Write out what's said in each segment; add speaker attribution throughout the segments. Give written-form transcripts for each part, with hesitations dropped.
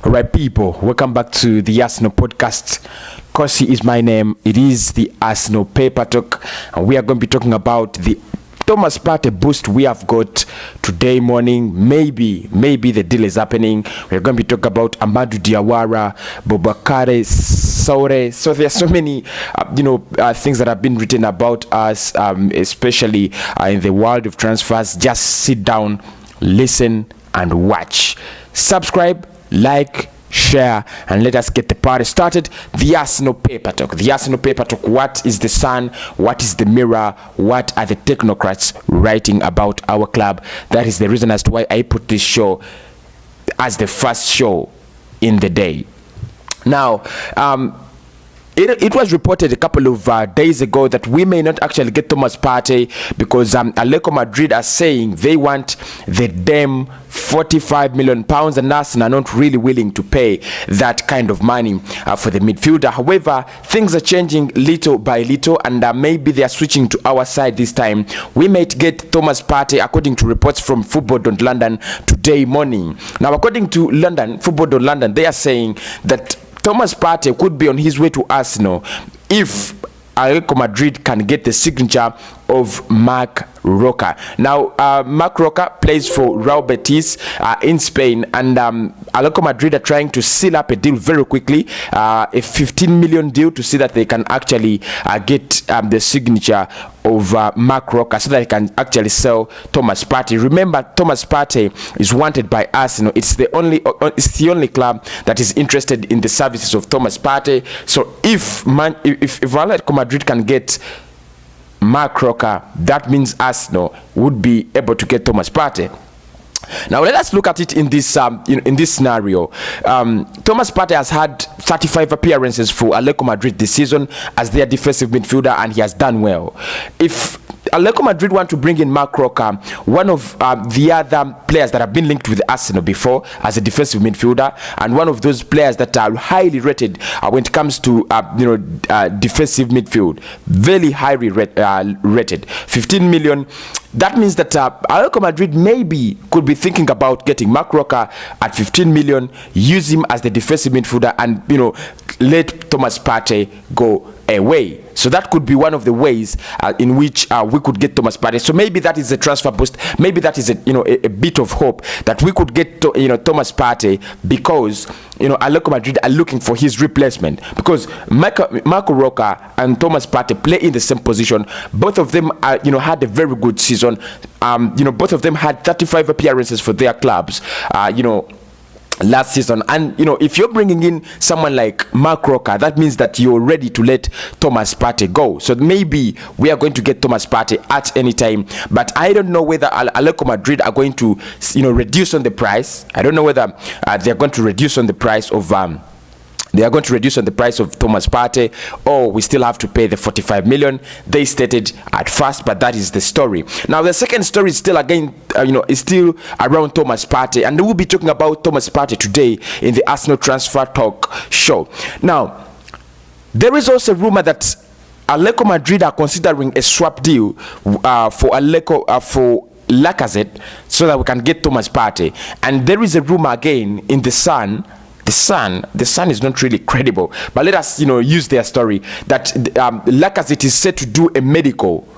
Speaker 1: All right, people, welcome back to the Arsenal podcast. Kosi is my name. It is the Arsenal Paper Talk, and we are going to be talking about the Thomas Partey boost we have got today morning. Maybe the deal is happening. We're going to be talking about Amadou Diawara, Bobakare Saure. So there are so many, things that have been written about us, especially in the world of transfers. Just sit down, listen, and watch. Subscribe, like, share, and let us get the party started. The Arsenal Paper Talk. The Arsenal Paper Talk. What is the Sun? What is the Mirror? What are the technocrats writing about our club? That is the reason as to why I put this show as the first show in the day. Now, it was reported a couple of days ago that we may not actually get Thomas Partey because Atletico Madrid are saying they want the damn £45 million, and Arsenal are not really willing to pay that kind of money for the midfielder. However, things are changing little by little, and maybe they are switching to our side this time. We might get Thomas Partey, according to reports from Football.London today morning. Now, according to Football.London, they are saying that Thomas Partey could be on his way to Arsenal if Atletico Madrid can get the signature of Marc Roca. Now, Marc Roca plays for Real Betis in Spain, and Atletico Madrid are trying to seal up a deal very quickly, a 15 million deal to see that they can actually get the signature of Marc Roca so that they can actually sell Thomas Partey. Remember, Thomas Partey is wanted by Arsenal. It's the only club that is interested in the services of Thomas Partey. So if Atletico Madrid can get Marc Roca, that means Arsenal would be able to get Thomas Partey. Now let us look at it in this in this scenario. Thomas Partey has had 35 appearances for Atletico Madrid this season as their defensive midfielder, and he has done well. If Atletico Madrid want to bring in Marc Roca, one of the other players that have been linked with Arsenal before as a defensive midfielder, and one of those players that are highly rated when it comes to defensive midfield, very highly rated, 15 million. That means that Atletico Madrid maybe could be thinking about getting Marc Roca at 15 million, use him as the defensive midfielder, and let Thomas Partey go away. So that could be one of the ways in which we could get Thomas Partey. So maybe that is a transfer boost. Maybe that is a bit of hope that we could get Thomas Partey, because Atletico Madrid are looking for his replacement, because Marc Roca and Thomas Partey play in the same position. Both of them had a very good season. Both of them had 35 appearances for their clubs. Last season, and if you're bringing in someone like Marc Roca, that means that you're ready to let Thomas Partey go. So maybe we are going to get Thomas Partey at any time, but I don't know whether Atletico Madrid are going to reduce on the price. I don't know whether they're going to reduce on the price of Thomas Partey, or we still have to pay the 45 million they stated at first. But that is the story. Now the second story is still is still around Thomas Partey, and we'll be talking about Thomas Partey today in the Arsenal Transfer Talk show. Now there is also a rumor that Atletico Madrid are considering a swap deal for Lacazette so that we can get Thomas Partey. And there is a rumor again in the Sun. The Sun is not really credible, but let us use their story that Lacazette is set to do a medical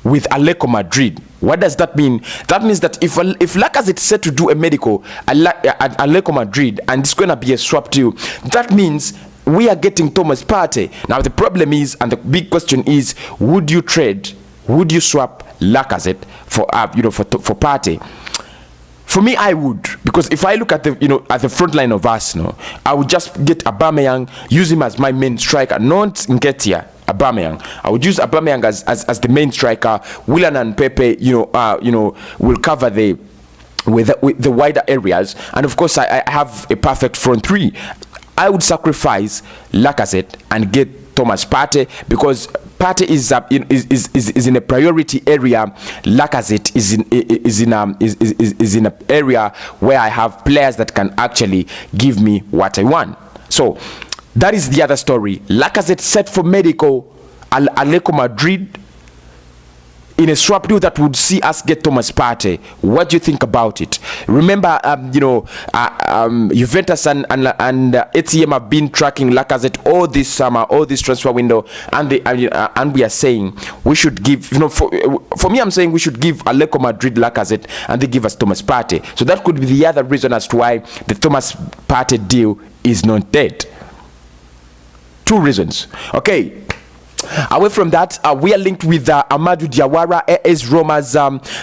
Speaker 1: with Atletico Madrid. What does that mean? That means that if Lacazette is set to do a medical at Atletico Madrid, and it's going to be a swap deal, that means we are getting Thomas Partey. Now the problem is, and the big question is, would you swap Lacazette for Partey? For me, I would, because if I look at the front line of Arsenal, I would just get Aubameyang, use him as my main striker, not Nketiah. Aubameyang. I would use Aubameyang as the main striker. Willian and Pepe, will cover with the wider areas, and of course, I have a perfect front three. I would sacrifice Lacazette and get Thomas Partey, because Partey is in a priority area. Lacazette is in an area where I have players that can actually give me what I want. So that is the other story. Lacazette set for medical. Atletico Madrid in a swap deal that would see us get Thomas Partey. What do you think about it? Remember, Juventus and ATM have been tracking Lacazette all this summer, all this transfer window, and we are saying we should give, for me, I'm saying we should give Atletico Madrid Lacazette and they give us Thomas Partey. So that could be the other reason as to why the Thomas Partey deal is not dead. Two reasons. Okay. Away from that, we are linked with Amadou Diawara, AS Roma's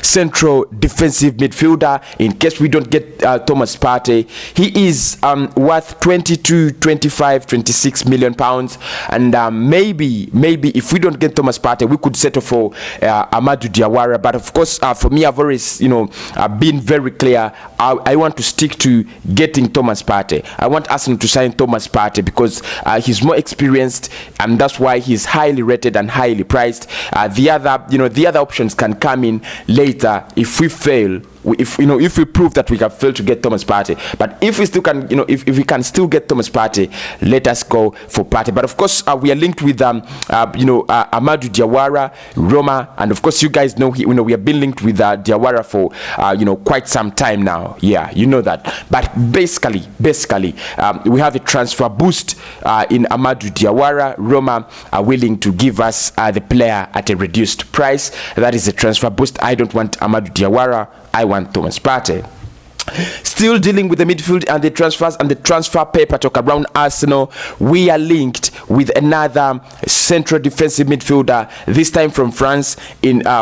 Speaker 1: central defensive midfielder. In case we don't get Thomas Partey, he is worth 22, 25, 26 million pounds. And maybe if we don't get Thomas Partey, we could settle for Amadou Diawara. But of course, for me, I've always been very clear. I want to stick to getting Thomas Partey. I want Arsenal to sign Thomas Partey because he's more experienced, and that's why he's highly rated and highly priced. The other options can come in later if we fail. If we prove that we have failed to get Thomas Partey, but if we still can, if we can still get Thomas Partey, let us go for Partey. But of course, we are linked with Amadou Diawara, Roma, and of course, you guys know we have been linked with Diawara for quite some time now. Yeah, you know that. But basically, we have a transfer boost in Amadou Diawara. Roma are willing to give us the player at a reduced price. That is a transfer boost. I don't want Amadou Diawara. I want Thomas Partey. Still dealing with the midfield and the transfers and the transfer paper talk around Arsenal. We are linked with another central defensive midfielder, this time from France,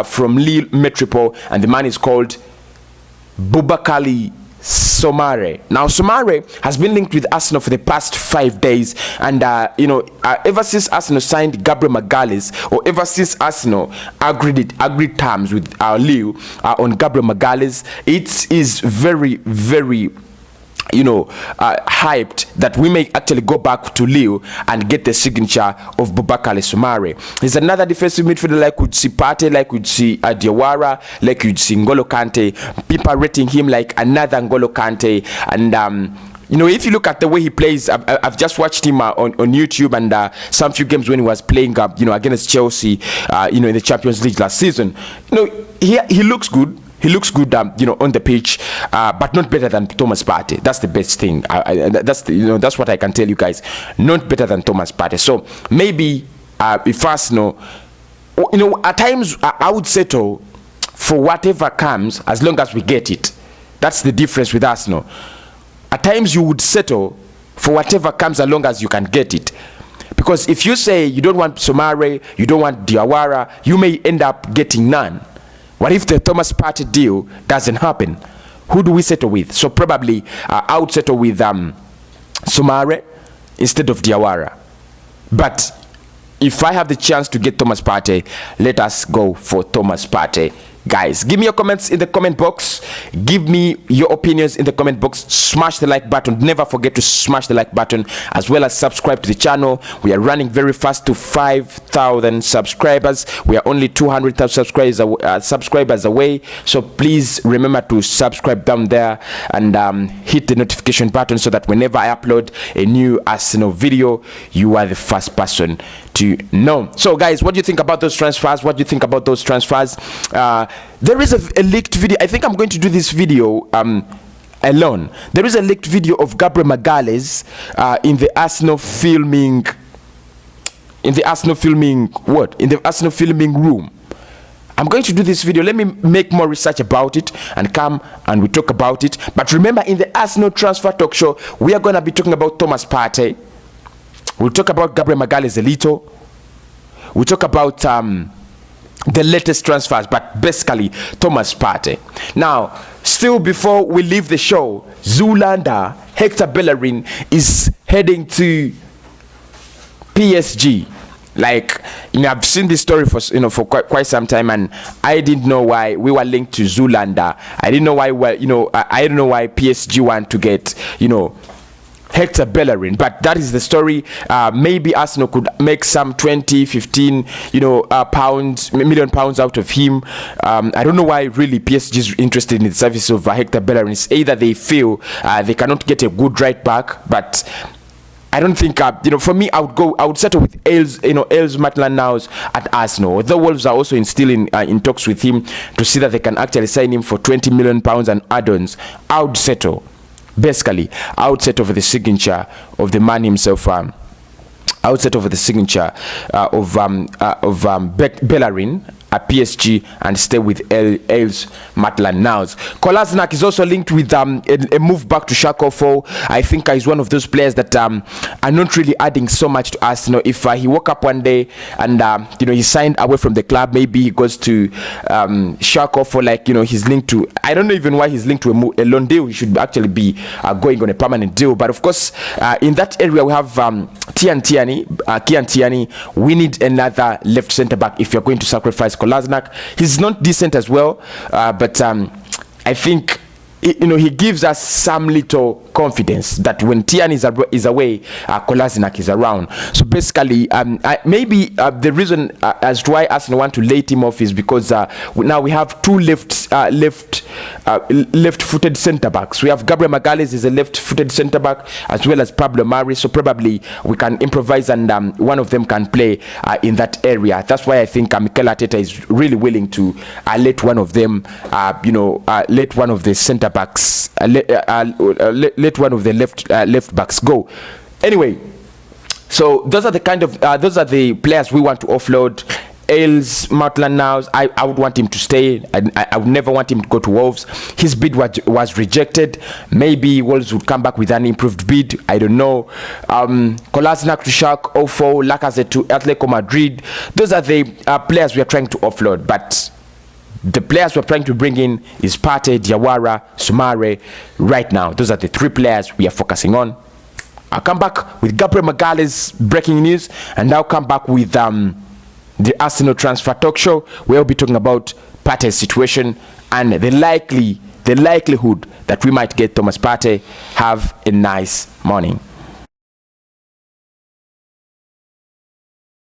Speaker 1: from Lille Metropole, and the man is called Boubakary Soumare. Now, Soumare has been linked with Arsenal for the past 5 days, and ever since Arsenal signed Gabriel Magalhaes, or ever since Arsenal agreed terms with Lille on Gabriel Magalhaes, it is very, very hyped that we may actually go back to Lille and get the signature of Boubakary Soumare. He's another defensive midfielder like we'd see Partey, like we'd see Diawara, like we'd see N'Golo Kante. People are rating him like another N'Golo Kante. And if you look at the way he plays, I've just watched him on YouTube and some few games when he was playing against Chelsea, in the Champions League last season. He looks good. He looks good, on the pitch, but not better than Thomas Partey. That's the best thing. That's what I can tell you guys. Not better than Thomas Partey. So maybe if Arsenal, at times I would settle for whatever comes as long as we get it. That's the difference with Arsenal. At times you would settle for whatever comes as long as you can get it. Because if you say you don't want Soumare, you don't want Diawara, you may end up getting none. What if the Thomas Partey deal doesn't happen? Who do we settle with? So probably I would settle with Soumare instead of Diawara. But if I have the chance to get Thomas Partey, let us go for Thomas Partey. Guys, give me your comments in the comment box. Give me your opinions in the comment box. Smash the like button. Never forget to smash the like button, as well as subscribe to the channel. We are running very fast to 5,000 subscribers. We are only 200,000 subscribers away. So please remember to subscribe down there and hit the notification button so that whenever I upload a new Arsenal video, you are the first person to know. So guys, what do you think about those transfers? What do you think about those transfers? There is a leaked video. I think I'm going to do this video alone. There is a leaked video of Gabriel Magalhaes in the Arsenal filming room. I'm going to do this video. Let me make more research about it and come and we talk about it. But remember, in the Arsenal transfer talk show, we are going to be talking about Thomas Partey. We'll talk about Gabriel Magalhaes a little. We'll talk about the latest transfers, but basically Thomas Partey. Now, still before we leave the show, Zoolander Hector Bellerin is heading to PSG. Like, I've seen this story for quite some time, and I didn't know why we were linked to Zoolander. I didn't know why I don't know why PSG want to get Hector Bellerin, but that is the story. Maybe Arsenal could make some 20, 15, million pounds out of him. I don't know why really PSG is interested in the service of Hector Bellerin. It's either they feel they cannot get a good right back, but I don't think, for me, I would settle with Els Maitland-Niles at Arsenal. The Wolves are also still in talks with him to see that they can actually sign him for £20 million and add-ons. I would settle. Basically, I would settle for the signature of the man himself. I would settle for the signature of Bellerin at PSG and stay with Els Maitland-Niles. Kolasinac is also linked with a move back to Schalke 04. I think he's one of those players that are not really adding so much to Arsenal. If he woke up one day and he signed away from the club, maybe he goes to Schalke 04, he's linked to, I don't know even why he's linked to a loan deal. He should actually be going on a permanent deal. But of course, in that area we have Kian Tierney. We need another left centre back if you're going to sacrifice Kolasinac. He's not decent as well, but I think he gives us some little confidence that when Tierney is away, Kolasinac is around. So basically, maybe the reason as to why Arsenal want to lay him off is because now we have two left-footed centre backs. We have Gabriel Magalhaes is a left-footed centre back, as well as Pablo Mari. So probably we can improvise and one of them can play in that area. That's why I think Mikel Arteta is really willing to let one of them, let one of the centre backs, let one of the left backs go. Anyway, so those are the players we want to offload. Els Maitland-Niles, I would want him to stay. I would never want him to go to Wolves. His bid was rejected. Maybe Wolves would come back with an improved bid. I don't know. Kolasinac to Schalke 04, Lacazette to Atletico Madrid. Those are the players we are trying to offload. But the players we're trying to bring in is Partey, Diawara, Soumare. Right now, those are the three players we are focusing on. I'll come back with Gabriel Magalhaes breaking news, and I'll come back with the Arsenal transfer talk show, where we'll be talking about Partey's situation and the likelihood that we might get Thomas Partey. Have a nice morning.